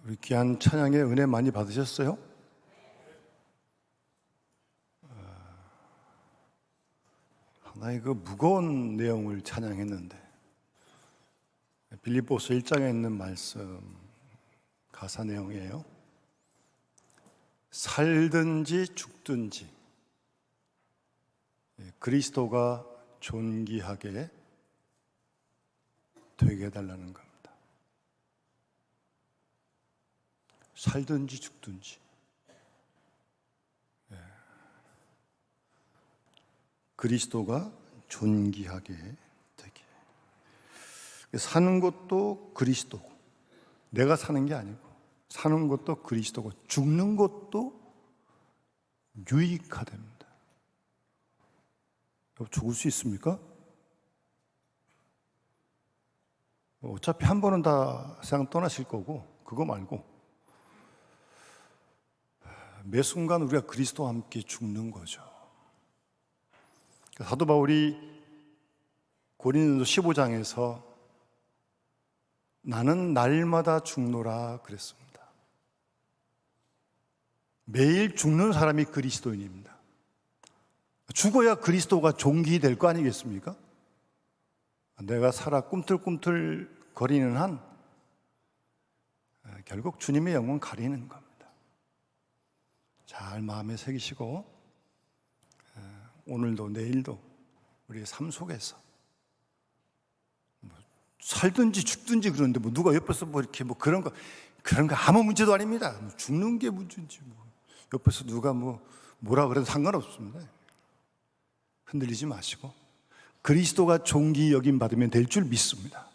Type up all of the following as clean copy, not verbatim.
우리 귀한 찬양의 은혜 많이 받으셨어요? 하나의 그 무거운 내용을 찬양했는데, 빌립보서 1장에 있는 말씀 가사 내용이에요. 살든지 죽든지 그리스도가 존귀하게 되게 해달라는 겁니다. 살든지 죽든지 그리스도가 존귀하게 되게. 사는 것도 그리스도고, 내가 사는 게 아니고 사는 것도 그리스도고, 죽는 것도 유익하답니다. 죽을 수 있습니까? 어차피 한 번은 다 세상 떠나실 거고, 그거 말고 매 순간 우리가 그리스도와 함께 죽는 거죠. 사도 바울이 고린도서 15장에서 나는 날마다 죽노라 그랬습니다. 매일 죽는 사람이 그리스도인입니다. 죽어야 그리스도가 존귀될 거 아니겠습니까? 내가 살아 꿈틀꿈틀 거리는 한 결국 주님의 영광 가리는 겁니다. 잘 마음에 새기시고 오늘도 내일도 우리의 삶 속에서 살든지 죽든지 그러는데 누가 옆에서 이렇게 그런 거 아무 문제도 아닙니다. 죽는 게 문제인지 옆에서 누가 뭐라 그래도 상관없습니다. 흔들리지 마시고 그리스도가 존귀 여김 받으면 될 줄 믿습니다.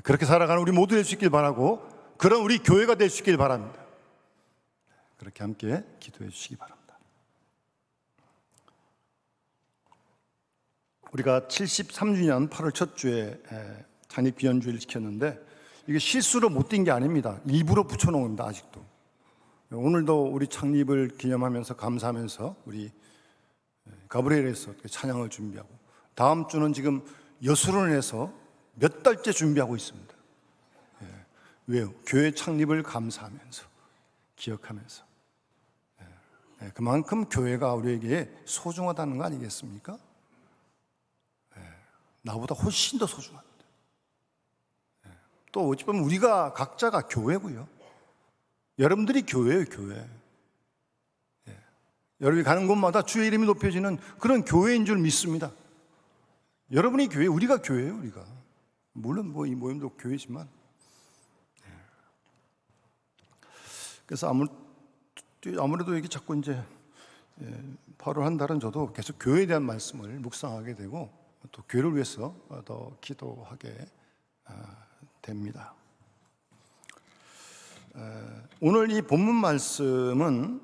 그렇게 살아가는 우리 모두 될 수 있길 바라고, 그런 우리 교회가 될 수 있길 바랍니다. 그렇게 함께 기도해 주시기 바랍니다. 우리가 73주년 8월 첫 주에 창립기념주일을 지켰는데, 이게 실수로 못 뛴 게 아닙니다. 일부러 붙여놓은 겁니다. 아직도. 오늘도 우리 창립을 기념하면서 감사하면서 우리 가브리엘에서 찬양을 준비하고, 다음 주는 지금 여수론에서 몇 달째 준비하고 있습니다. 왜요? 교회 창립을 감사하면서, 기억하면서. 그만큼 교회가 우리에게 소중하다는 거 아니겠습니까? 나보다 훨씬 더 소중합니다. 또 어찌 보면 우리가 각자가 교회고요. 여러분들이 교회예요, 교회. 여러분이 가는 곳마다 주의 이름이 높여지는 그런 교회인 줄 믿습니다. 여러분이 교회, 우리가 교회예요, 우리가. 물론 이 모임도 교회지만. 그래서 아무래도 이게 자꾸 이제 8월 한 달은 저도 계속 교회에 대한 말씀을 묵상하게 되고, 또 교회를 위해서 더 기도하게 됩니다. 오늘 이 본문 말씀은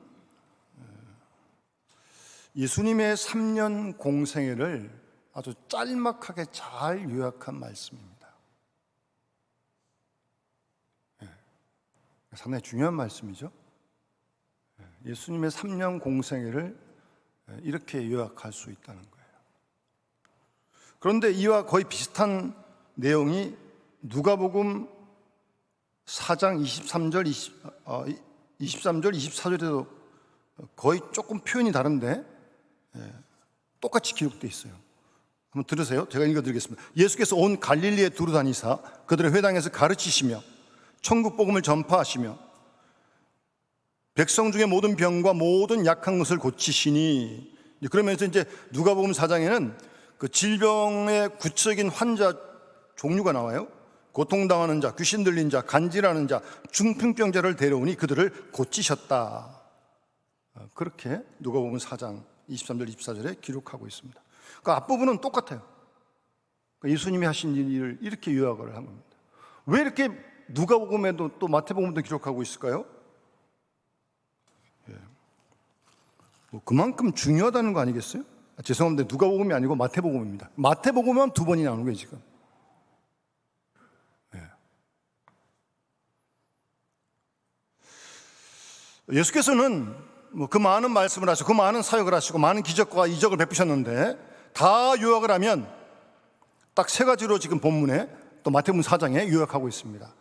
예수님의 3년 공생애를 아주 짤막하게 잘 요약한 말씀입니다. 상당히 중요한 말씀이죠. 예수님의 3년 공생애를 이렇게 요약할 수 있다는 거예요. 그런데 이와 거의 비슷한 내용이 누가복음 4장 23절, 24절에도 거의 조금 표현이 다른데 똑같이 기록되어 있어요. 한번 들으세요. 제가 읽어드리겠습니다. 예수께서 온 갈릴리에 두루 다니사 그들의 회당에서 가르치시며 천국 복음을 전파하시며 백성 중에 모든 병과 모든 약한 것을 고치시니, 그러면서 이제 누가복음 4장에는 그 질병의 구체적인 환자 종류가 나와요. 고통당하는 자, 귀신 들린 자, 간질하는 자, 중풍병자를 데려오니 그들을 고치셨다. 그렇게 누가복음 4장 23절 24절에 기록하고 있습니다. 그 앞부분은 똑같아요. 예수님이 하신 일을 이렇게 요약을 한 겁니다. 왜 이렇게 누가복음에도 또 마태복음도 기록하고 있을까요? 그만큼 중요하다는 거 아니겠어요? 죄송합니다. 누가복음이 아니고 마태복음입니다. 마태복음은 2번이 나오는 거예요, 지금. 예수께서는 그 많은 말씀을 하시고 그 많은 사역을 하시고 많은 기적과 이적을 베푸셨는데, 다 요약을 하면 딱 3가지로 지금 본문에 또 마태복음 4장에 요약하고 있습니다.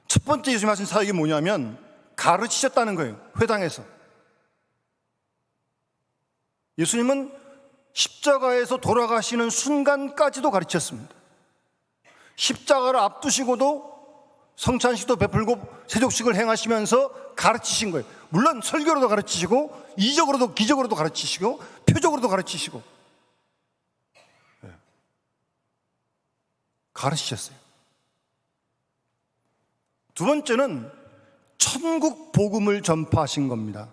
첫 번째 예수님 하신 사역이 뭐냐면 가르치셨다는 거예요. 회당에서. 예수님은 십자가에서 돌아가시는 순간까지도 가르쳤습니다. 십자가를 앞두시고도 성찬식도 베풀고 세족식을 행하시면서 가르치신 거예요. 물론 설교로도 가르치시고 이적으로도 기적으로도 가르치시고 표적으로도 가르치시고 가르치셨어요. 두 번째는 천국 복음을 전파하신 겁니다.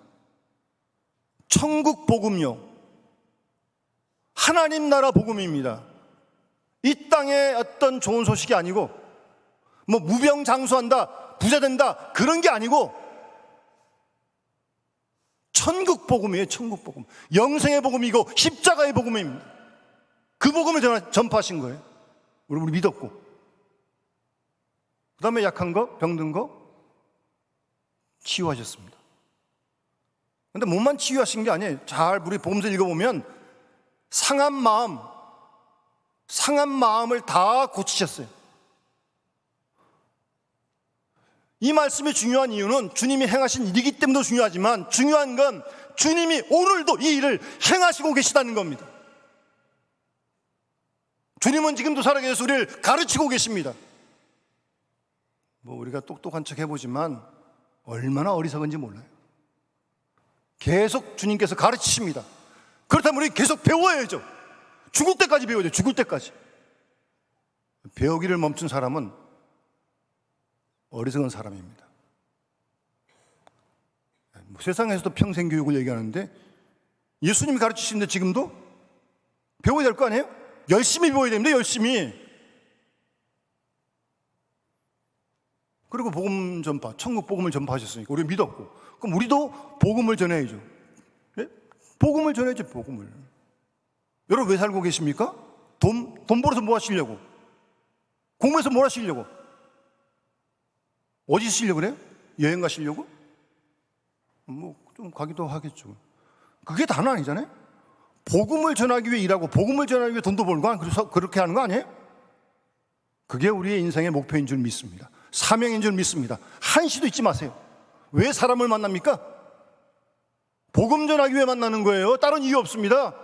천국 복음요, 하나님 나라 복음입니다. 이 땅의 어떤 좋은 소식이 아니고 뭐 무병장수한다, 부자 된다 그런 게 아니고 천국 복음이에요. 천국 복음, 영생의 복음이고 십자가의 복음입니다. 그 복음을 전파하신 거예요. 우리 믿었고, 그 다음에 약한 거, 병든 거 치유하셨습니다. 근데 몸만 치유하신 게 아니에요. 잘 우리 복음서 읽어보면 상한 마음을 다 고치셨어요. 이 말씀이 중요한 이유는 주님이 행하신 일이기 때문에 중요하지만 중요한 건 주님이 오늘도 이 일을 행하시고 계시다는 겁니다. 주님은 지금도 살아계셔서 우리를 가르치고 계십니다. 뭐 우리가 똑똑한 척 해보지만 얼마나 어리석은지 몰라요. 계속 주님께서 가르치십니다. 그렇다면 우리 계속 배워야죠. 죽을 때까지 배워야 돼요. 죽을 때까지. 배우기를 멈춘 사람은 어리석은 사람입니다. 뭐 세상에서도 평생 교육을 얘기하는데 예수님이 가르치시는데 지금도 배워야 될 거 아니에요? 열심히 배워야 됩니다. 열심히. 그리고 복음 전파, 천국 복음을 전파하셨으니까 우리 믿었고, 그럼 우리도 복음을 전해야죠. 네? 복음을 전해야죠. 복음을. 여러분 왜 살고 계십니까? 돈 벌어서 뭐 하시려고? 공부해서 뭘 하시려고? 어디 쓰시려고 그래요? 여행 가시려고? 뭐 좀 가기도 하겠죠. 그게 다는 아니잖아요. 복음을 전하기 위해 일하고 복음을 전하기 위해 돈도 벌고 그래서 그렇게 하는 거 아니에요? 그게 우리의 인생의 목표인 줄 믿습니다. 사명인 줄 믿습니다. 한시도 잊지 마세요. 왜 사람을 만납니까? 복음 전하기 위해 만나는 거예요. 다른 이유 없습니다.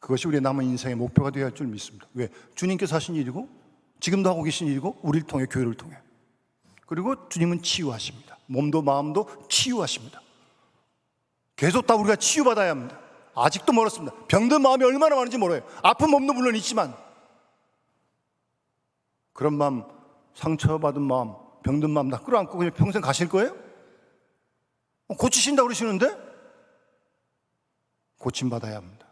그것이 우리의 남은 인생의 목표가 되어야 할 줄 믿습니다. 왜? 주님께서 하신 일이고 지금도 하고 계신 일이고 우리를 통해 교회를 통해. 그리고 주님은 치유하십니다. 몸도 마음도 치유하십니다. 계속 다 우리가 치유받아야 합니다. 아직도 멀었습니다. 병든 마음이 얼마나 많은지 몰라요. 아픈 몸도 물론 있지만 그런 마음, 상처받은 마음, 병든 마음 다 끌어안고 그냥 평생 가실 거예요? 고치신다고 그러시는데 고침받아야 합니다.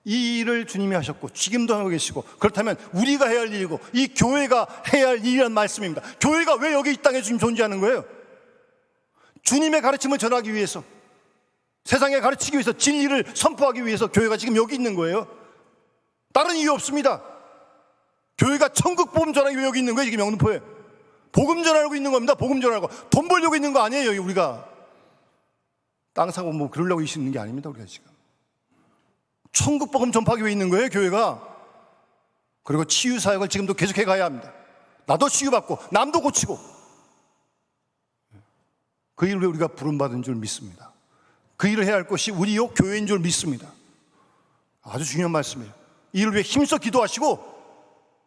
이 일을 주님이 하셨고 지금도 하고 계시고, 그렇다면 우리가 해야 할 일이고 이 교회가 해야 할 일이란 말씀입니다. 교회가 왜 여기 이 땅에 지금 존재하는 거예요? 주님의 가르침을 전하기 위해서, 세상에 가르치기 위해서, 진리를 선포하기 위해서 교회가 지금 여기 있는 거예요. 다른 이유 없습니다. 교회가 천국 복음 전하기 위해 여기 있는 거예요. 지금 영등포에 복음 전하고 있는 겁니다. 복음 전하고 돈 벌려고 있는 거 아니에요. 우리가 땅 사고 뭐 그러려고 있는 게 아닙니다. 우리가 지금 천국 복음 전파하기 위해 있는 거예요. 교회가. 그리고 치유 사역을 지금도 계속해 가야 합니다. 나도 치유받고 남도 고치고, 그 일을 우리가 부름받은 줄 믿습니다. 그 일을 해야 할 것이 우리 교회인 줄 믿습니다. 아주 중요한 말씀이에요. 이 일을 위해 힘써 기도하시고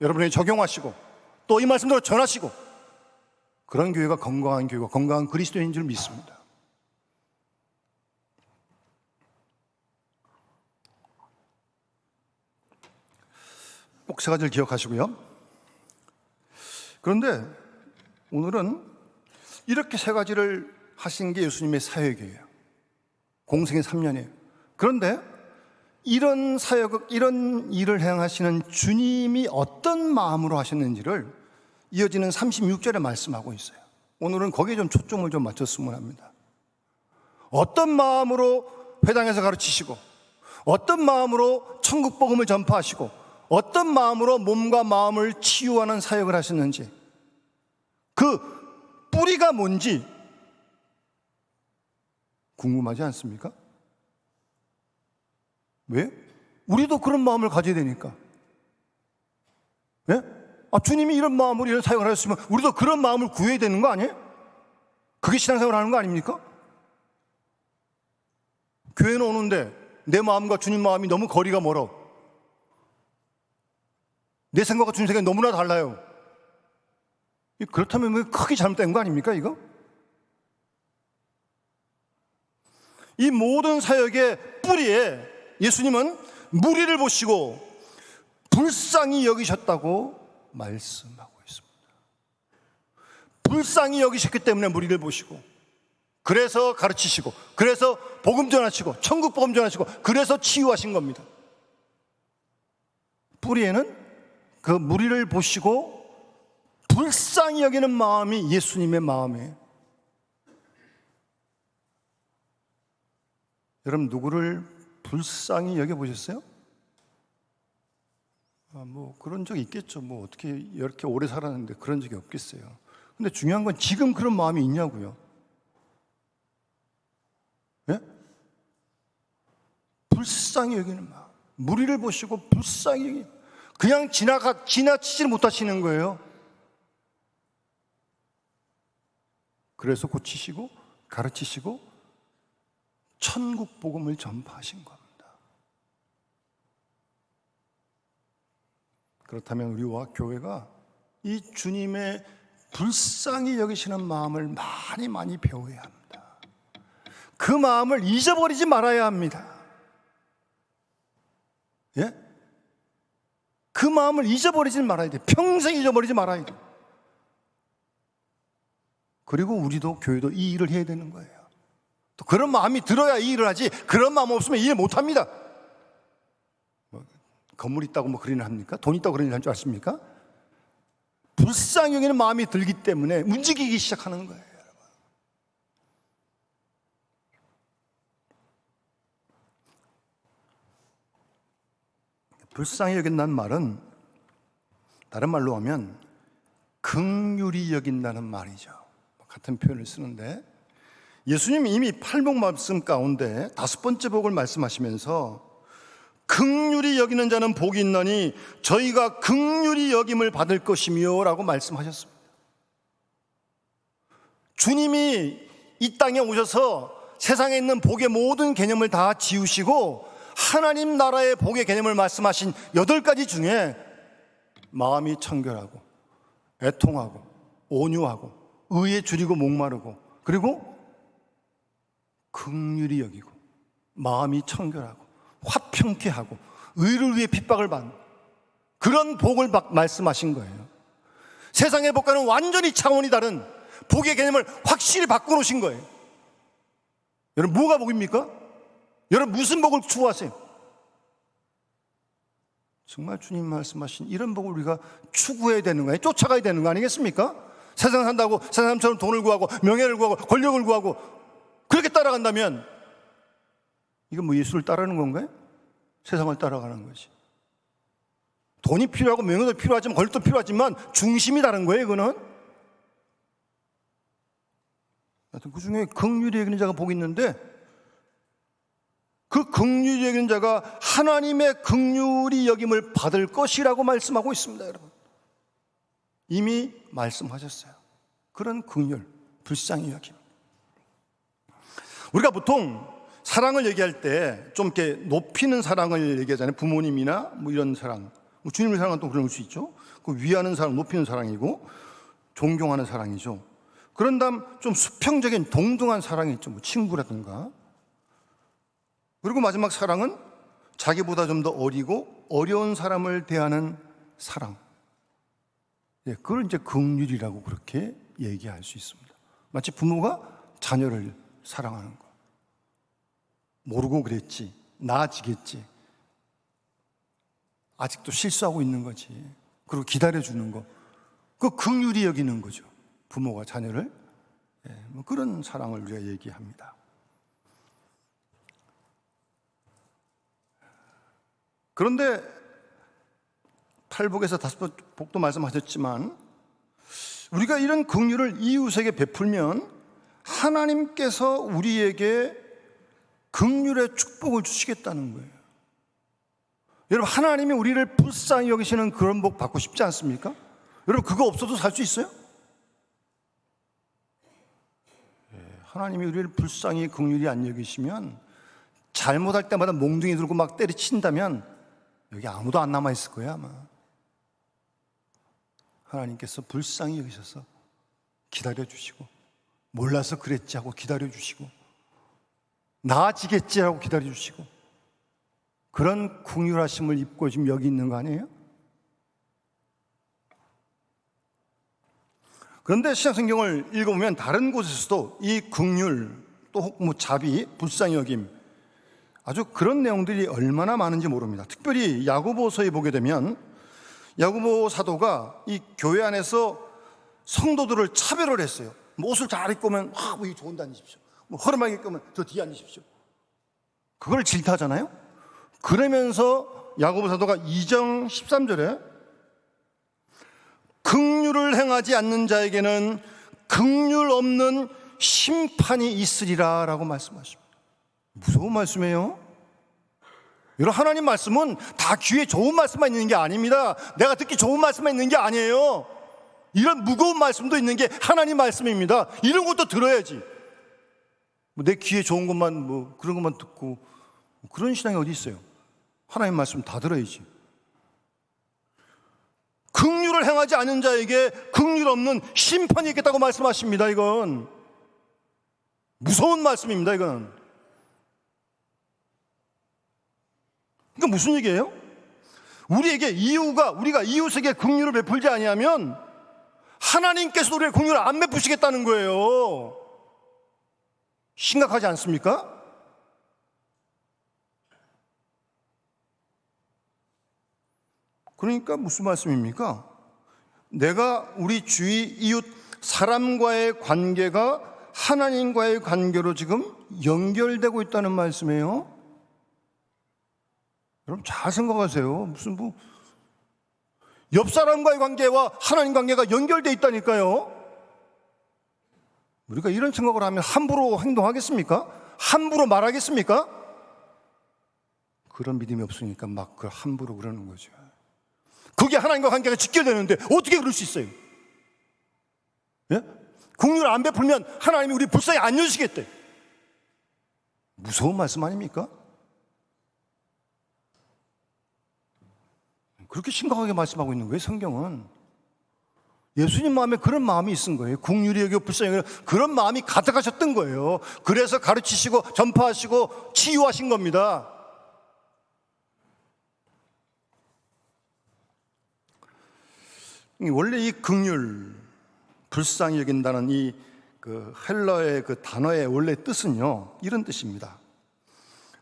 여러분이 적용하시고 또 이 말씀대로 전하시고, 그런 교회가 건강한 교회가 건강한 그리스도인인 줄 믿습니다. 꼭 세 가지를 기억하시고요. 그런데 오늘은 이렇게 세 가지를 하신 게 예수님의 사역이에요. 공생의 3년이에요. 그런데 이런 사역, 이런 일을 행하시는 주님이 어떤 마음으로 하셨는지를 이어지는 36절에 말씀하고 있어요. 오늘은 거기에 좀 초점을 좀 맞췄으면 합니다. 어떤 마음으로 회당에서 가르치시고, 어떤 마음으로 천국 복음을 전파하시고, 어떤 마음으로 몸과 마음을 치유하는 사역을 하셨는지, 그 뿌리가 뭔지 궁금하지 않습니까? 왜? 우리도 그런 마음을 가져야 되니까. 예? 주님이 이런 마음으로 이런 사역을 하셨으면 우리도 그런 마음을 구해야 되는 거 아니에요? 그게 신앙생활 하는 거 아닙니까? 교회는 오는데 내 마음과 주님 마음이 너무 거리가 멀어. 내 생각과 주님 생각이 너무나 달라요. 그렇다면 크게 잘못된 거 아닙니까, 이거? 이 모든 사역의 뿌리에 예수님은 무리를 보시고 불쌍히 여기셨다고 말씀하고 있습니다. 불쌍히 여기셨기 때문에 무리를 보시고, 그래서 가르치시고, 그래서 복음 전하시고, 천국 복음 전하시고, 그래서 치유하신 겁니다. 뿌리에는 그 무리를 보시고 불쌍히 여기는 마음이 예수님의 마음이에요. 여러분, 누구를 불쌍히 여겨보셨어요? 그런 적이 있겠죠. 어떻게 이렇게 오래 살았는데 그런 적이 없겠어요. 근데 중요한 건 지금 그런 마음이 있냐고요. 예? 불쌍히 여기는 마음. 무리를 보시고 불쌍히 여기는, 그냥 지나치지 못하시는 거예요. 그래서 고치시고 가르치시고 천국 복음을 전파하신 겁니다. 그렇다면 우리와 교회가 이 주님의 불쌍히 여기시는 마음을 많이 배워야 합니다. 그 마음을 잊어버리지 말아야 합니다. 예? 그 마음을 잊어버리지 말아야 돼. 평생 잊어버리지 말아야 돼. 그리고 우리도 교회도 이 일을 해야 되는 거예요. 또 그런 마음이 들어야 이 일을 하지, 그런 마음 없으면 이 일 못 합니다. 건물 있다고 그런 일 합니까? 돈 있다고 그런 일 할 줄 아십니까? 불쌍히 여기는 마음이 들기 때문에 움직이기 시작하는 거예요. 불쌍히 여긴다는 말은 다른 말로 하면 긍휼히 여긴다는 말이죠. 같은 표현을 쓰는데, 예수님이 이미 팔복 말씀 가운데 5번째 복을 말씀하시면서 긍휼히 여기는 자는 복이 있나니 저희가 긍휼히 여김을 받을 것이며 라고 말씀하셨습니다. 주님이 이 땅에 오셔서 세상에 있는 복의 모든 개념을 다 지우시고 하나님 나라의 복의 개념을 말씀하신 8가지 중에 마음이 청결하고 애통하고 온유하고 의에 줄이고 목마르고 그리고 긍휼히 여기고 마음이 청결하고 화평케 하고 의를 위해 핍박을 받는 그런 복을 말씀하신 거예요. 세상의 복과는 완전히 차원이 다른 복의 개념을 확실히 바꿔놓으신 거예요. 여러분, 뭐가 복입니까? 여러분, 무슨 복을 추구하세요? 정말 주님 말씀하신 이런 복을 우리가 추구해야 되는 거예요. 쫓아가야 되는 거 아니겠습니까? 세상 산다고 세상 사람처럼 돈을 구하고 명예를 구하고 권력을 구하고 그렇게 따라간다면 이건 예수를 따르는 건가요? 세상을 따라가는 거지. 돈이 필요하고 명예도 필요하지만 권력도 필요하지만 중심이 다른 거예요. 이거는 하여튼 그 중에 긍휼히 여기는 자가 복이 있는데, 그 긍휼히 여기는 자가 하나님의 긍휼히 여김을 받을 것이라고 말씀하고 있습니다. 여러분, 이미 말씀하셨어요. 그런 긍휼, 불쌍히 여김. 우리가 보통 사랑을 얘기할 때 좀 이렇게 높이는 사랑을 얘기하잖아요. 부모님이나 이런 사랑, 주님을 사랑하는 또 그럴 수 있죠. 그 위하는 사랑, 높이는 사랑이고 존경하는 사랑이죠. 그런 다음 좀 수평적인 동등한 사랑이 있죠. 친구라든가. 그리고 마지막 사랑은 자기보다 좀 더 어리고 어려운 사람을 대하는 사랑. 그걸 이제 긍휼이라고 그렇게 얘기할 수 있습니다. 마치 부모가 자녀를 사랑하는 거. 모르고 그랬지, 나아지겠지, 아직도 실수하고 있는 거지, 그리고 기다려주는 거, 그 긍휼히 여기는 거죠. 부모가 자녀를. 그런 사랑을 우리가 얘기합니다. 그런데 팔복에서 5복도 말씀하셨지만 우리가 이런 긍휼을 이웃에게 베풀면 하나님께서 우리에게 긍휼의 축복을 주시겠다는 거예요. 여러분, 하나님이 우리를 불쌍히 여기시는 그런 복 받고 싶지 않습니까? 여러분, 그거 없어도 살 수 있어요? 하나님이 우리를 불쌍히 긍휼히 안 여기시면, 잘못할 때마다 몽둥이 들고 막 때려친다면 여기 아무도 안 남아있을 거예요, 아마. 하나님께서 불쌍히 여기셔서 기다려주시고, 몰라서 그랬지 하고 기다려주시고, 나아지겠지 하고 기다려주시고, 그런 긍휼하심을 입고 지금 여기 있는 거 아니에요? 그런데 신약성경을 읽어보면 다른 곳에서도 이 긍휼, 또 뭐 자비, 불쌍히 여김, 아주 그런 내용들이 얼마나 많은지 모릅니다. 특별히 야고보서에 보게 되면 야고보 사도가 이 교회 안에서 성도들을 차별을 했어요. 뭐 옷을 잘 입고 오면 뭐 좋은 데 앉으십시오, 뭐 허름하게 입고 오면 저 뒤에 앉으십시오. 그걸 질타하잖아요. 그러면서 야고보 사도가 2장 13절에 긍휼을 행하지 않는 자에게는 긍휼 없는 심판이 있으리라 라고 말씀하십니다. 무서운 말씀이에요. 여러분, 하나님 말씀은 다 귀에 좋은 말씀만 있는 게 아닙니다. 내가 듣기 좋은 말씀만 있는 게 아니에요. 이런 무거운 말씀도 있는 게 하나님 말씀입니다. 이런 것도 들어야지. 내 귀에 좋은 것만 그런 것만 듣고 그런 신앙이 어디 있어요? 하나님 말씀 다 들어야지. 긍휼을 행하지 않은 자에게 긍휼 없는 심판이 있겠다고 말씀하십니다. 이건 무서운 말씀입니다. 이건. 그러니까 무슨 얘기예요? 우리에게 우리가 이웃에게 긍휼을 베풀지 아니하면 하나님께서도 우리의 긍휼을 안 베푸시겠다는 거예요. 심각하지 않습니까? 그러니까 무슨 말씀입니까? 내가 우리 주위 이웃 사람과의 관계가 하나님과의 관계로 지금 연결되고 있다는 말씀이에요. 여러분, 잘 생각하세요. 무슨 옆 사람과의 관계와 하나님 관계가 연결되어 있다니까요. 우리가 이런 생각을 하면 함부로 행동하겠습니까? 함부로 말하겠습니까? 그런 믿음이 없으니까 막 그 함부로 그러는 거죠. 그게 하나님과 관계가 직결되는데 어떻게 그럴 수 있어요? 예? 긍휼을 안 베풀면 하나님이 우리 불쌍히 안 여시겠대. 무서운 말씀 아닙니까? 그렇게 심각하게 말씀하고 있는 거예요, 성경은. 예수님 마음에 그런 마음이 있은 거예요. 긍휼히 여기고 불쌍히 여기고 그런 마음이 가득하셨던 거예요. 그래서 가르치시고 전파하시고 치유하신 겁니다. 원래 이 긍휼, 불쌍히 여긴다는 이 헬라의 그 단어의 원래 뜻은요, 이런 뜻입니다.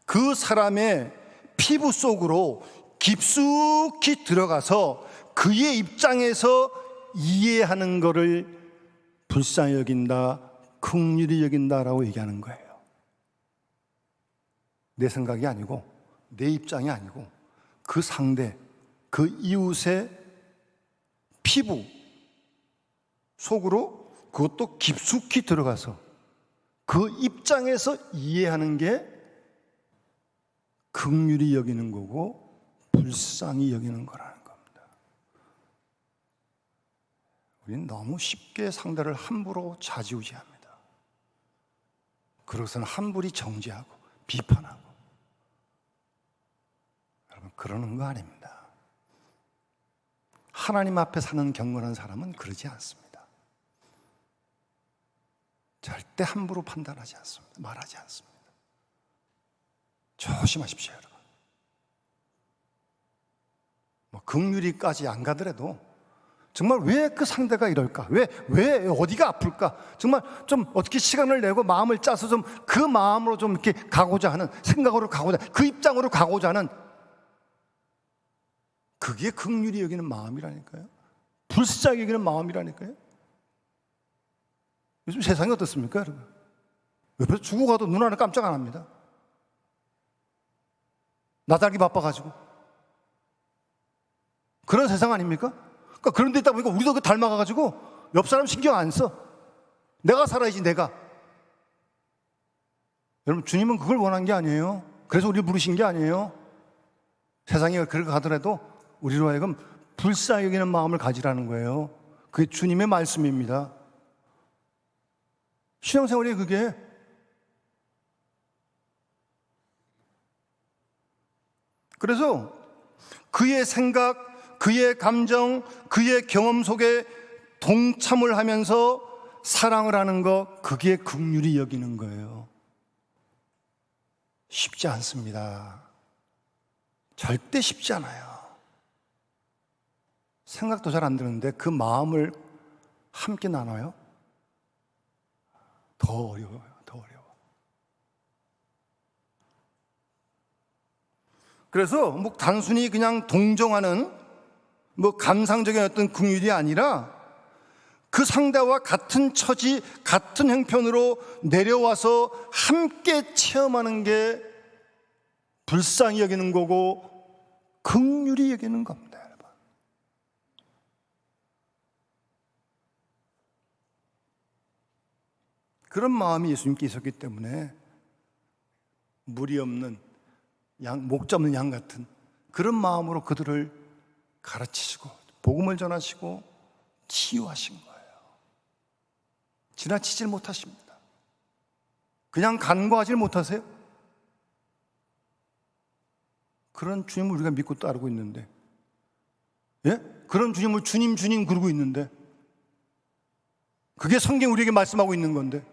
그 사람의 피부 속으로 깊숙이 들어가서 그의 입장에서 이해하는 것을 불쌍히 여긴다, 긍휼히 여긴다라고 얘기하는 거예요. 내 생각이 아니고, 내 입장이 아니고, 그 상대, 그 이웃의 피부 속으로 그것도 깊숙이 들어가서 그 입장에서 이해하는 게 긍휼히 여기는 거고 불쌍히 여기는 거라는 겁니다. 우리는 너무 쉽게 상대를 함부로 좌지우지합니다. 그러고서는 함부로 정죄하고 비판하고. 여러분, 그러는 거 아닙니다. 하나님 앞에 사는 경건한 사람은 그러지 않습니다. 절대 함부로 판단하지 않습니다. 말하지 않습니다. 조심하십시오, 여러분. 긍휼히까지 안 가더라도 정말 왜 그 상대가 이럴까? 왜 어디가 아플까? 정말 좀 어떻게 시간을 내고 마음을 짜서 좀 그 마음으로 좀 이렇게 가고자 하는, 생각으로 가고자, 그 입장으로 가고자 하는, 그게 긍휼히 여기는 마음이라니까요. 불쌍히 여기는 마음이라니까요. 요즘 세상이 어떻습니까, 여러분? 옆에서 죽어가도 눈 하나 깜짝 안 합니다. 나달기 바빠가지고. 그런 세상 아닙니까? 그러니까 그런 데 있다 보니까 우리도 그 닮아가가지고 옆 사람 신경 안 써. 내가 살아야지, 내가. 여러분, 주님은 그걸 원한 게 아니에요. 그래서 우리를 부르신 게 아니에요. 세상이 그렇게 가더라도 우리로 하여금 불쌍히 여기는 마음을 가지라는 거예요. 그게 주님의 말씀입니다. 신앙생활이 그게. 그래서 그의 생각, 그의 감정, 그의 경험 속에 동참을 하면서 사랑을 하는 것, 그게 긍휼히 여기는 거예요. 쉽지 않습니다. 절대 쉽지 않아요. 생각도 잘 안 드는데 그 마음을 함께 나눠요? 더 어려워요. 더 어려워. 그래서 뭐 단순히 그냥 동정하는 뭐 감상적인 어떤 긍휼이 아니라 그 상대와 같은 처지, 같은 형편으로 내려와서 함께 체험하는 게 불쌍히 여기는 거고 긍휼히 여기는 겁니다, 여러분. 그런 마음이 예수님께 있었기 때문에 무리 없는 양, 목자 없는 양 같은 그런 마음으로 그들을 가르치시고 복음을 전하시고 치유하신 거예요. 지나치질 못하십니다. 그냥 간과하질 못하세요. 그런 주님을 우리가 믿고 따르고 있는데, 예? 그런 주님을 주님 주님 그러고 있는데, 그게 성경 우리에게 말씀하고 있는 건데,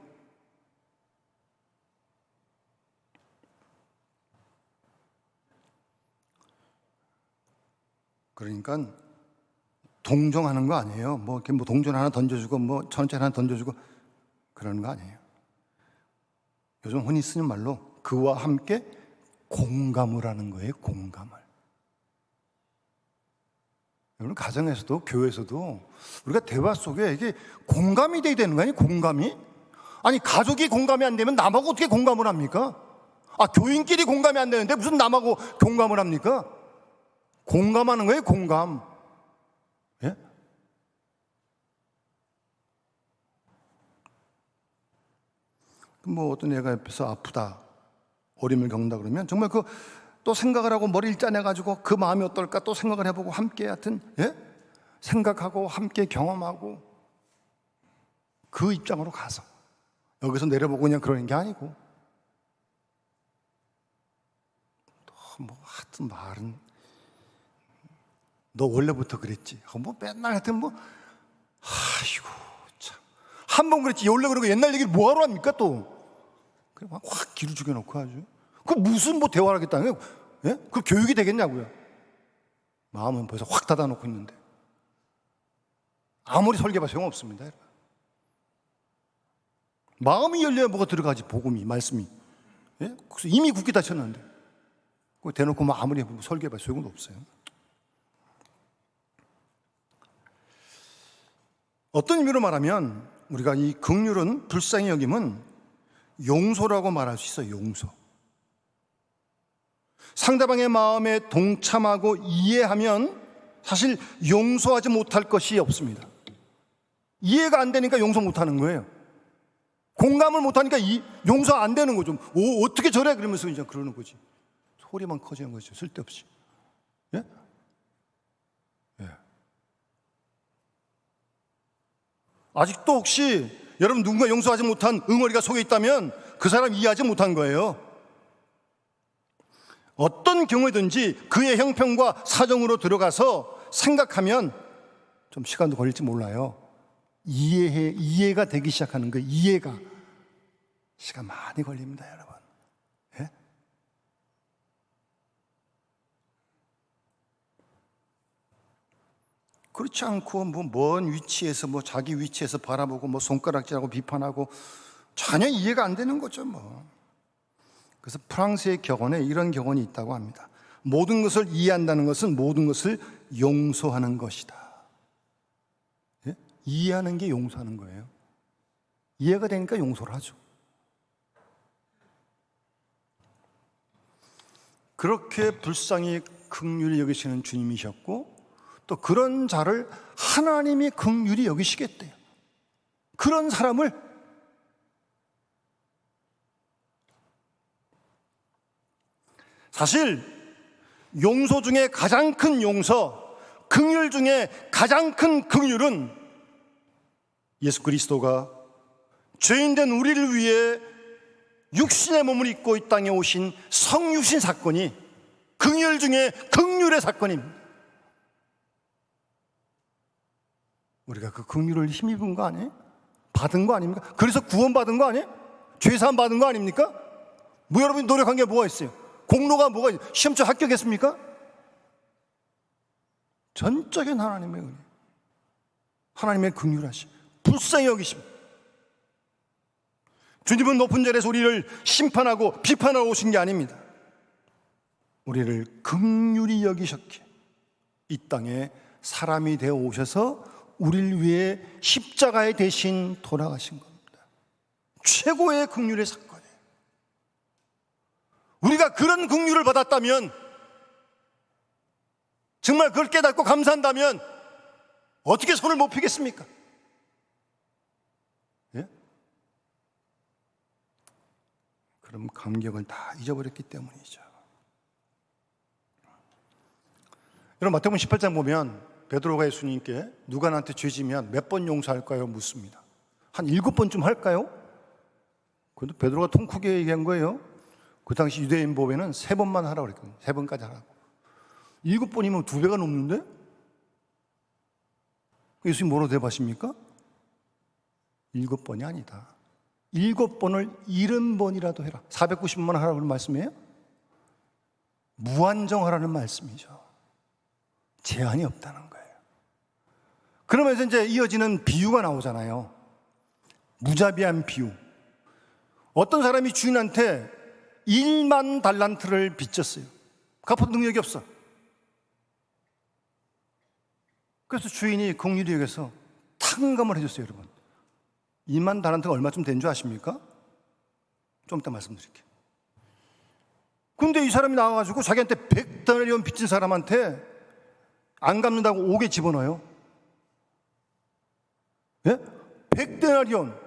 그러니까 동정하는 거 아니에요. 뭐 이렇게 뭐 동전 하나 던져주고 뭐 천원짜리 하나 던져주고 그러는 거 아니에요. 요즘 흔히 쓰는 말로 그와 함께 공감을 하는 거예요. 공감을. 여러분 가정에서도 교회에서도 우리가 대화 속에 이게 공감이 돼야 되는 거 아니에요? 공감이? 아니 가족이 공감이 안 되면 남하고 어떻게 공감을 합니까? 아 교인끼리 공감이 안 되는데 무슨 남하고 공감을 합니까? 공감하는 거예요. 공감. 예? 뭐 어떤 애가 옆에서 아프다, 어림을 겪는다 그러면 정말 그 또 생각을 하고 머리를 짜내가지고 그 마음이 어떨까 또 생각을 해보고 함께 하여튼 예? 생각하고 함께 경험하고 그 입장으로 가서 여기서 내려보고 그냥 그러는 게 아니고 또 뭐 하여튼 말은 너 원래부터 그랬지. 뭐 맨날 하여튼 뭐 아이고 참 한 번 그랬지 원래 그러고 옛날 얘기를 뭐하러 합니까 또. 그래 확 기를 죽여놓고 아주 그 무슨 뭐 대화를 하겠다는 거예요? 예? 그 교육이 되겠냐고요. 마음은 벌써 확 닫아놓고 있는데 아무리 설계해봐 소용없습니다. 마음이 열려야 뭐가 들어가지. 복음이 말씀이. 예? 그래서 이미 굳게 닫혔는데 그거 대놓고 뭐 아무리 설계해봐 소용은 없어요. 어떤 의미로 말하면 우리가 이 긍휼은 불쌍히 여김은 용서라고 말할 수 있어요. 용서. 상대방의 마음에 동참하고 이해하면 사실 용서하지 못할 것이 없습니다. 이해가 안 되니까 용서 못하는 거예요. 공감을 못하니까 용서 안 되는 거죠. 어떻게 저래? 그러면서 이제 그러는 거지. 소리만 커지는 거죠. 쓸데없이. 예? 예. 아직도 혹시 여러분 누군가 용서하지 못한 응어리가 속에 있다면 그 사람 이해하지 못한 거예요. 어떤 경우든지 그의 형편과 사정으로 들어가서 생각하면 좀 시간도 걸릴지 몰라요. 이해가 되기 시작하는 거예요. 이해가. 시간 많이 걸립니다, 여러분. 예? 그렇지 않고 뭐 먼 위치에서 뭐 자기 위치에서 바라보고 뭐 손가락질하고 비판하고 전혀 이해가 안 되는 거죠, 뭐. 그래서 프랑스의 격언에 이런 격언이 있다고 합니다. 모든 것을 이해한다는 것은 모든 것을 용서하는 것이다. 예? 이해하는 게 용서하는 거예요. 이해가 되니까 용서를 하죠. 그렇게 불쌍히 긍휼히 여기시는 주님이셨고 또 그런 자를 하나님이 긍휼히 여기시겠대요. 그런 사람을 사실 용서 중에 가장 큰 용서, 긍휼 중에 가장 큰 긍휼은 예수 그리스도가 죄인된 우리를 위해 육신의 몸을 입고 이 땅에 오신 성육신 사건이 긍휼 중에 긍휼의 사건입니다. 우리가 그 긍휼을 힘입은 거 아니에요? 받은 거 아닙니까? 그래서 구원받은 거 아니에요? 죄사함 받은 거 아닙니까? 뭐 여러분이 노력한 게 뭐가 있어요? 공로가 뭐가 있어요? 시험쳐 합격했습니까? 전적인 하나님의 은혜, 하나님의 긍휼하심, 불쌍히 여기심. 주님은 높은 자리에서 우리를 심판하고 비판하러 오신 게 아닙니다. 우리를 긍휼히 여기셨기에 이 땅에 사람이 되어 오셔서 우리를 위해 십자가에 대신 돌아가신 겁니다. 최고의 긍휼의 사건이에요. 우리가 그런 긍휼을 받았다면, 정말 그걸 깨닫고 감사한다면 어떻게 손을 못 피겠습니까? 예? 그럼 감격을 다 잊어버렸기 때문이죠. 여러분, 마태복음 18장 보면 베드로가 예수님께 누가 나한테 죄지면 몇 번 용서할까요? 묻습니다. 한 7번쯤 할까요? 그런데 베드로가 통 크게 얘기한 거예요. 그 당시 유대인 법에는 3번만 하라고 그랬거든요. 3번까지 하라고. 7번이면 2배가 넘는데? 예수님 뭐라고 대답하십니까? 7번이 아니다. 7번을 70번이라도 해라. 490번 하라고 그런 말씀이에요? 무한정하라는 말씀이죠. 제한이 없다는 거예요. 그러면서 이제 이어지는 비유가 나오잖아요. 무자비한 비유. 어떤 사람이 주인한테 1만 달란트를 빚졌어요. 갚을 능력이 없어. 그래서 주인이 긍휼히 여겨서 탕감을 해줬어요. 여러분, 2만 달란트가 얼마쯤 된 줄 아십니까? 좀 이따 말씀드릴게요. 근데 이 사람이 나와가지고 자기한테 100데나리온 빚진 사람한테 안 갚는다고 5개 집어넣어요. 예? 100데나리온.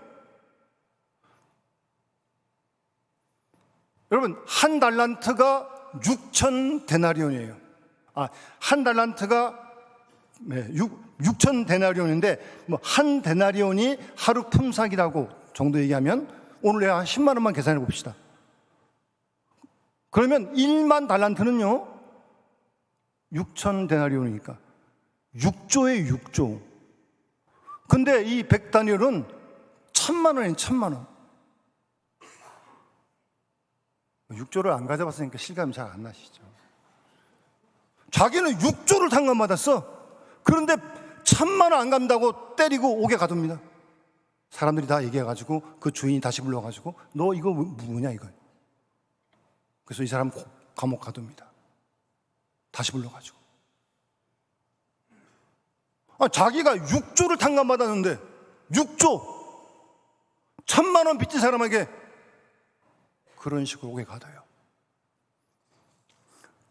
여러분, 한 달란트가 6,000데나리온이에요. 한 달란트가 6,000데나리온인데, 뭐 한 데나리온이 하루 품삯이라고 정도 얘기하면 오늘 한 10만 원만 계산해 봅시다. 그러면 1만 달란트는요 6,000데나리온이니까 6조에 6조. 근데 이 100데나리온은 1,000만 원이에요. 1,000만 원. 6조를 안 가져봤으니까 실감이 잘 안 나시죠. 자기는 6조를 탕감받았어. 그런데 1,000만 원 안 갚는다고 때리고 옥에 가둡니다. 사람들이 다 얘기해가지고 그 주인이 다시 불러가지고 너 이거 뭐냐 이거. 그래서 이 사람 감옥 가둡니다. 다시 불러가지고. 자기가 6조를 탕감받았는데 6조 1,000만 원 빚진 사람에게 그런 식으로 옥에 가둬요.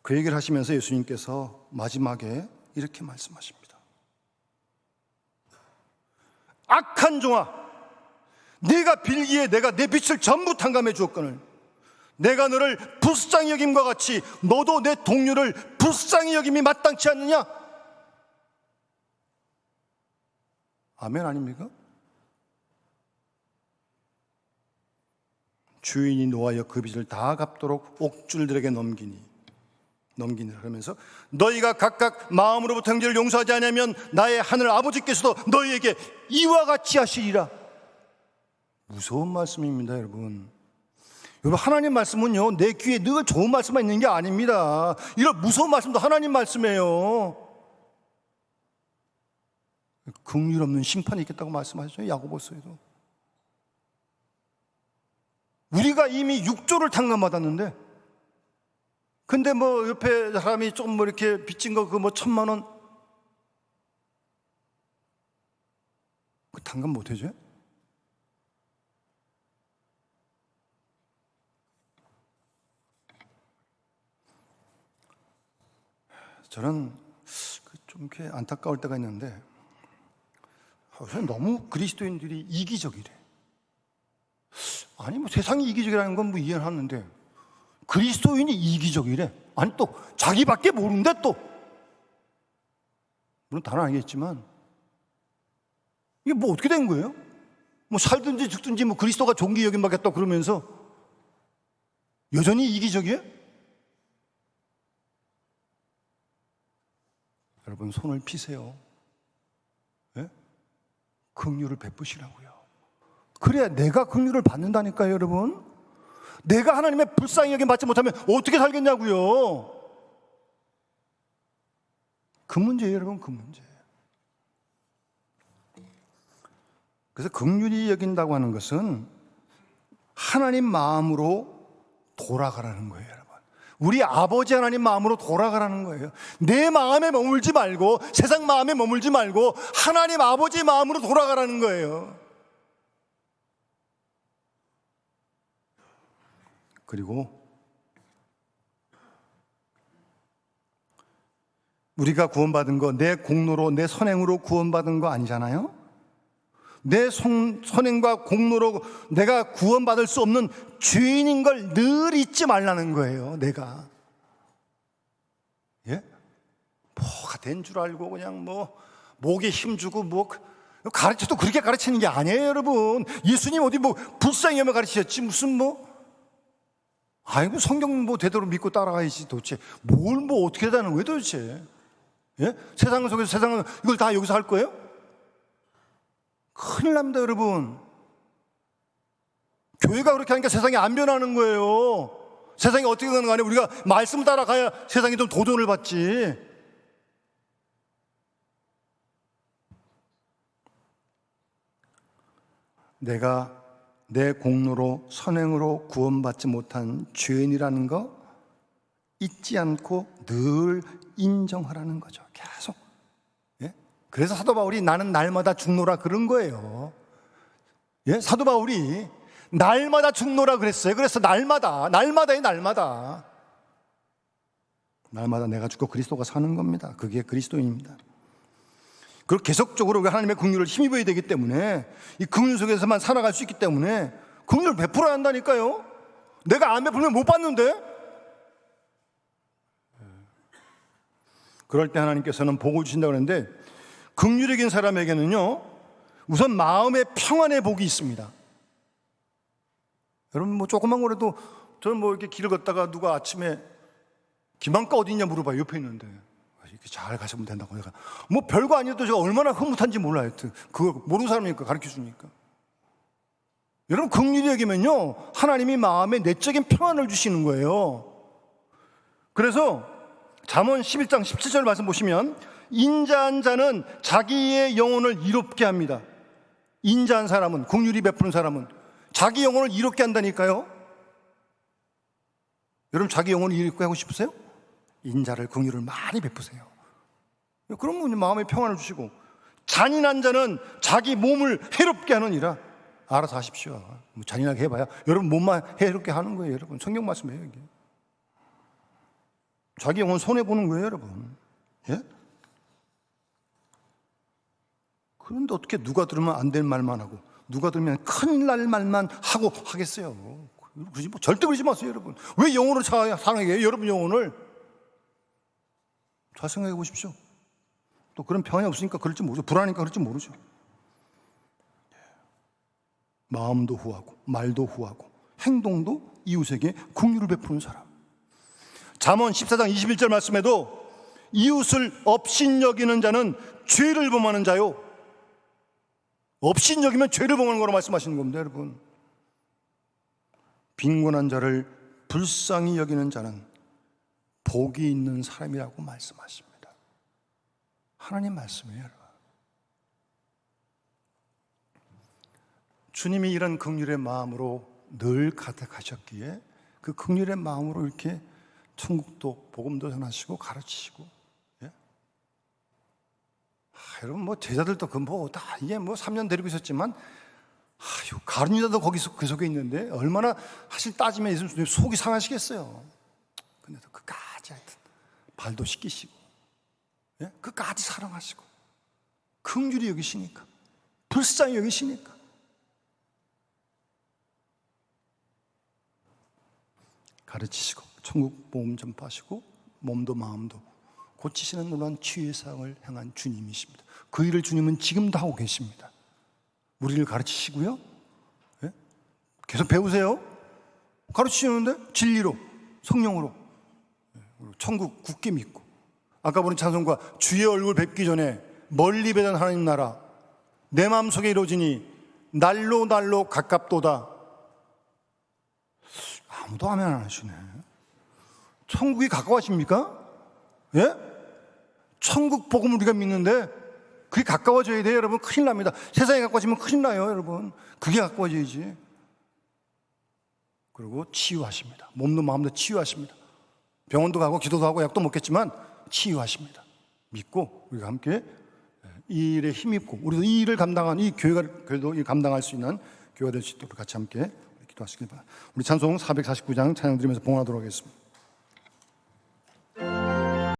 그 얘기를 하시면서 예수님께서 마지막에 이렇게 말씀하십니다. 악한 종아, 네가 빌기에 내가 내 빚을 전부 탕감해 주었거늘 내가 너를 불쌍히 여김과 같이 너도 내 동료를 불쌍히 여김이 마땅치 않느냐? 아멘 아닙니까? 주인이 노하여 그 빚을 다 갚도록 옥줄들에게 넘기니라 하면서 너희가 각각 마음으로부터 형제를 용서하지 않으면 나의 하늘 아버지께서도 너희에게 이와 같이 하시리라. 무서운 말씀입니다. 여러분, 하나님 말씀은요 내 귀에 늘 좋은 말씀만 있는 게 아닙니다. 이런 무서운 말씀도 하나님 말씀이에요. 긍휼 없는 심판이 있겠다고 말씀하셨죠. 야고보서에도. 우리가 이미 6조를 탕감받았는데, 근데 뭐 옆에 사람이 좀 뭐 이렇게 빚진 거 그 뭐 1,000만 원 그 탕감 못 해줘요? 저는 좀 이렇게 안타까울 때가 있는데 너무 그리스도인들이 이기적이래. 아니 뭐 세상이 이기적이라는 건 뭐 이해는 하는데 그리스도인이 이기적이래. 아니 또 자기밖에 모르는데 또 물론 다는 아니겠지만 이게 뭐 어떻게 된 거예요? 뭐 살든지 죽든지 뭐 그리스도가 존귀 여김받겠다 그러면서 여전히 이기적이에요? 여러분 손을 피세요. 예? 긍휼을 베푸시라고요. 그래야 내가 긍휼을 받는다니까요, 여러분. 내가 하나님의 불쌍히 여김 받지 못하면 어떻게 살겠냐고요. 그 문제예요, 여러분. 그 문제. 그래서 긍휼히 여긴다고 하는 것은 하나님 마음으로 돌아가라는 거예요, 여러분. 우리 아버지 하나님 마음으로 돌아가라는 거예요. 내 마음에 머물지 말고 세상 마음에 머물지 말고 하나님 아버지 마음으로 돌아가라는 거예요. 그리고 우리가 구원받은 거 내 공로로 내 선행으로 구원받은 거 아니잖아요. 내 선행과 공로로 내가 구원받을 수 없는 죄인인 걸 늘 잊지 말라는 거예요. 내가 뭐가 된 줄 알고 그냥 뭐 목에 힘주고 뭐 가르쳐도 그렇게 가르치는 게 아니에요, 여러분. 예수님 어디 뭐 불쌍히 여겨 가르치셨지 무슨 뭐 아이고 성경 뭐 대대로 믿고 따라가야지. 도대체 뭘 뭐 어떻게 되는 거예요 도대체? 세상 속에서 세상은 이걸 다 여기서 할 거예요? 큰일 납니다, 여러분. 교회가 그렇게 하니까 세상이 안 변하는 거예요. 세상이 어떻게 가는 거 아니에요. 우리가 말씀을 따라가야 세상이 좀 도전을 받지. 내가 내 공로로 선행으로 구원받지 못한 죄인이라는 거 잊지 않고 늘 인정하라는 거죠. 계속. 그래서 사도 바울이 나는 날마다 죽노라 그런 거예요. 사도 바울이 날마다 죽노라 그랬어요. 그래서 날마다 날마다 내가 죽고 그리스도가 사는 겁니다. 그게 그리스도인입니다. 그리고 계속적으로 하나님의 긍휼을 힘입어야 되기 때문에 이 긍휼 속에서만 살아갈 수 있기 때문에 긍휼을 베풀어야 한다니까요. 내가 안 베풀면 못 받는데. 그럴 때 하나님께서는 복을 주신다고 하는데 긍휼적인 사람에게는요 우선 마음의 평안의 복이 있습니다. 여러분 뭐 조그만 거라도 저는 뭐 이렇게 길을 걷다가 누가 아침에 김한가 어디 있냐 물어봐요. 옆에 있는데 이렇게 잘 가시면 된다고. 내가 뭐 별거 아니어도 제가 얼마나 흐뭇한지 몰라요. 그걸 모르는 사람이니까 가르쳐 주니까. 여러분 긍휼히 여기면요 하나님이 마음에 내적인 평안을 주시는 거예요. 그래서 잠언 11장 17절 말씀 보시면 인자한 자는 자기의 영혼을 이롭게 합니다. 인자한 사람은, 긍휼히 베푸는 사람은 자기 영혼을 이롭게 한다니까요. 여러분 자기 영혼을 이롭게 하고 싶으세요? 인자를, 긍휼을 많이 베푸세요. 그러면 마음에 평안을 주시고 잔인한 자는 자기 몸을 해롭게 하느니라. 알아서 하십시오. 뭐 잔인하게 해봐야 여러분 몸만 해롭게 하는 거예요. 여러분 성경 말씀이에요 이게. 자기 영혼 손해보는 거예요 여러분. 그런데 어떻게 누가 들으면 안 될 말만 하고 누가 들으면 큰일 날 말만 하고 하겠어요. 그러지 뭐 절대 그러지 마세요 여러분. 왜 영혼을 사랑해요? 여러분 영혼을 잘 생각해 보십시오. 또 그런 평안이 없으니까 그럴지 모르죠. 불안하니까 그럴지 모르죠. 마음도 후하고 말도 후하고 행동도 이웃에게 긍휼을 베푸는 사람. 잠언 14장 21절 말씀에도 이웃을 업신여기는 자는 죄를 범하는 자요. 업신여기면 죄를 범하는 거로 말씀하시는 겁니다 여러분. 빈곤한 자를 불쌍히 여기는 자는 복이 있는 사람이라고 말씀하십니다. 하나님 말씀이에요 여러분. 주님이 이런 긍휼의 마음으로 늘 가득하셨기에 그 긍휼의 마음으로 이렇게 천국도 복음도 전하시고 가르치시고. 여러분 뭐 제자들도 그 뭐 다 이게 뭐 3년 데리고 있었지만 가룟 유다도 거기서 그 속에 있는데 얼마나 사실 따지면 예수님 속이 상하시겠어요. 근데도 끝까지 하여튼 발도 씻기시고 끝까지 사랑하시고 긍휼히 여기시니까 불쌍히 여기시니까 가르치시고 천국 복음 전파하시고 몸도 마음도 고치시는 놀라운 치유의 사역을 향한 주님이십니다. 그 일을 주님은 지금도 하고 계십니다. 우리를 가르치시고요. 예? 계속 배우세요. 가르치시는데 진리로, 성령으로, 천국 굳게 믿고, 아까 보는 찬송가 주의 얼굴 뵙기 전에 멀리 배던 하나님 나라 내 마음속에 이루어지니 날로 날로 가깝도다. 아무도 아멘 안 하시네. 천국이 가까워집니까? 예? 천국 복음 우리가 믿는데 그게 가까워져야 돼요, 여러분. 큰일 납니다. 세상에 가까워지면 큰일 나요, 여러분. 그게 가까워져야지. 그리고 치유하십니다. 몸도 마음도 치유하십니다. 병원도 가고 기도도 하고 약도 먹겠지만 치유하십니다. 믿고 우리가 함께 이 일에 힘입고, 우리도 이 일을 감당한 이 교회도 감당할 수 있는 교회가 될 수 있도록 같이 함께 기도하시길 바랍니다. 우리 찬송 449장 찬양 드리면서 봉헌하도록 하겠습니다.